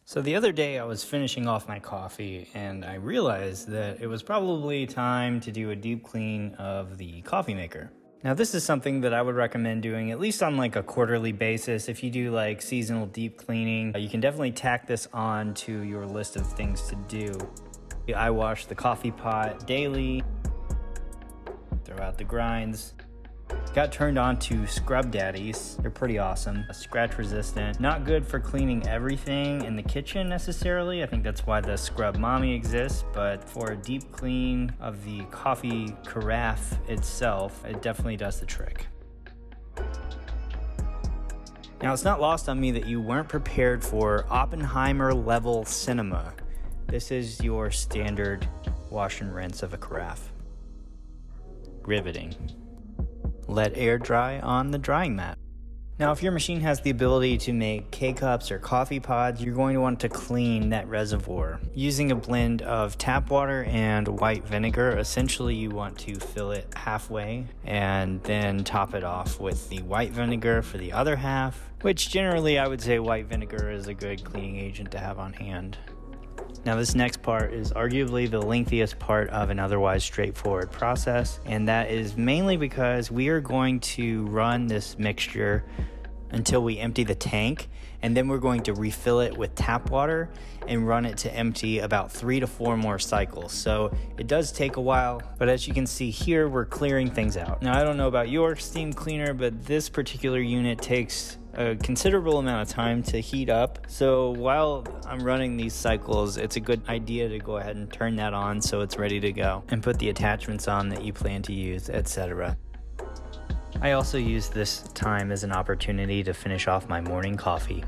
So the other day I was finishing off my coffee and I realized that it was probably time to do a deep clean of the coffee maker. Now this is something that I would recommend doing at least on like a quarterly basis. If you do like seasonal deep cleaning, you can definitely tack this on to your list of things to do. I wash the coffee pot daily, throw out the grinds. Got turned on to Scrub Daddies. They're pretty awesome. Scratch resistant. Not good for cleaning everything in the kitchen necessarily. I think that's why the Scrub Mommy exists, but for a deep clean of the coffee carafe itself, it definitely does the trick. Now, it's not lost on me that you weren't prepared for Oppenheimer level cinema. This is your standard wash and rinse of a carafe. Riveting. Let air dry on the drying mat. Now, if your machine has the ability to make K-cups or coffee pods, you're going to want to clean that reservoir. Using a blend of tap water and white vinegar, essentially you want to fill it halfway and then top it off with the white vinegar for the other half, which generally I would say white vinegar is a good cleaning agent to have on hand. Now this next part is arguably the lengthiest part of an otherwise straightforward process, and that is mainly because we are going to run this mixture until we empty the tank, and then we're going to refill it with tap water and run it to empty about 3 to 4 more cycles. So it does take a while, but as you can see here, we're clearing things out. Now I don't know about your steam cleaner, but this particular unit takes a considerable amount of time to heat up. So while I'm running these cycles, it's a good idea to go ahead and turn that on so it's ready to go and put the attachments on that you plan to use, etc. I also use this time as an opportunity to finish off my morning coffee.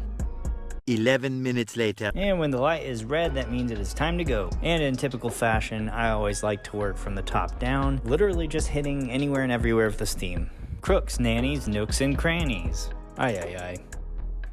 11 minutes later. And when the light is red, that means it is time to go. And in typical fashion, I always like to work from the top down, literally just hitting anywhere and everywhere with the steam. Crooks, nannies, nooks, and crannies. Aye, aye, aye.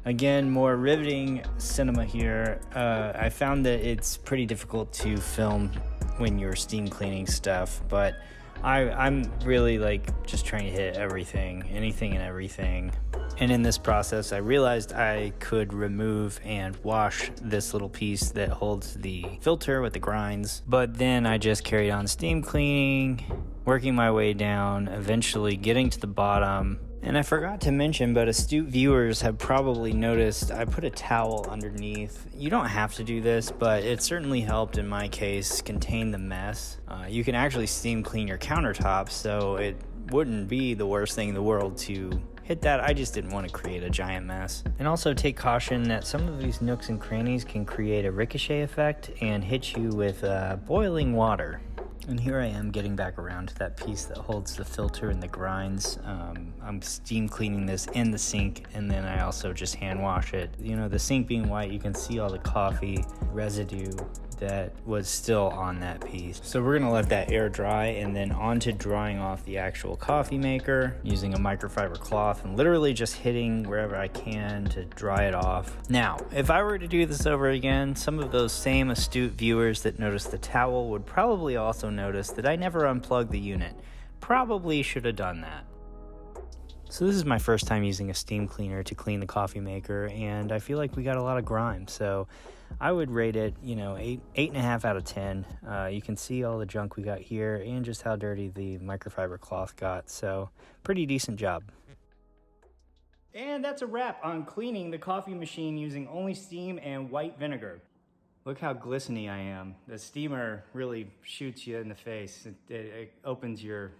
Again, more riveting cinema here. I found that it's pretty difficult to film when you're steam cleaning stuff, but I'm really like just trying to hit everything, anything and everything. And in this process, I realized I could remove and wash this little piece that holds the filter with the grinds. But then I just carried on steam cleaning, working my way down, eventually getting to the bottom. And I forgot to mention, but astute viewers have probably noticed I put a towel underneath. You don't have to do this, but it certainly helped in my case contain the mess. You can actually steam clean your countertops, so it wouldn't be the worst thing in the world to hit that. I just didn't want to create a giant mess. And also take caution that some of these nooks and crannies can create a ricochet effect and hit you with boiling water. And here I am getting back around to that piece that holds the filter and the grinds. I'm steam cleaning this in the sink, and then I also just hand wash it. You know, the sink being white, you can see all the coffee residue that was still on that piece. So we're gonna let that air dry, and then on to drying off the actual coffee maker using a microfiber cloth and literally just hitting wherever I can to dry it off. Now, if I were to do this over again, some of those same astute viewers that noticed the towel would probably also notice that I never unplugged the unit. Probably should have done that. So this is my first time using a steam cleaner to clean the coffee maker, and I feel like we got a lot of grime. So I would rate it, 8.5 out of 10. You can see all the junk we got here and just how dirty the microfiber cloth got. So pretty decent job. And that's a wrap on cleaning the coffee machine using only steam and white vinegar. Look how glistening I am. The steamer really shoots you in the face. It opens your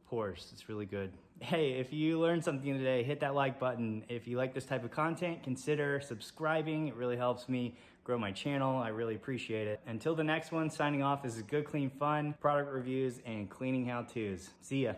pores. It's really good. Hey, if you learned something today, hit that like button. If you like this type of content, consider subscribing. It really helps me grow my channel. I really appreciate it. Until the next one, signing off. This is Good Clean Fun, product reviews, and cleaning how-tos. See ya.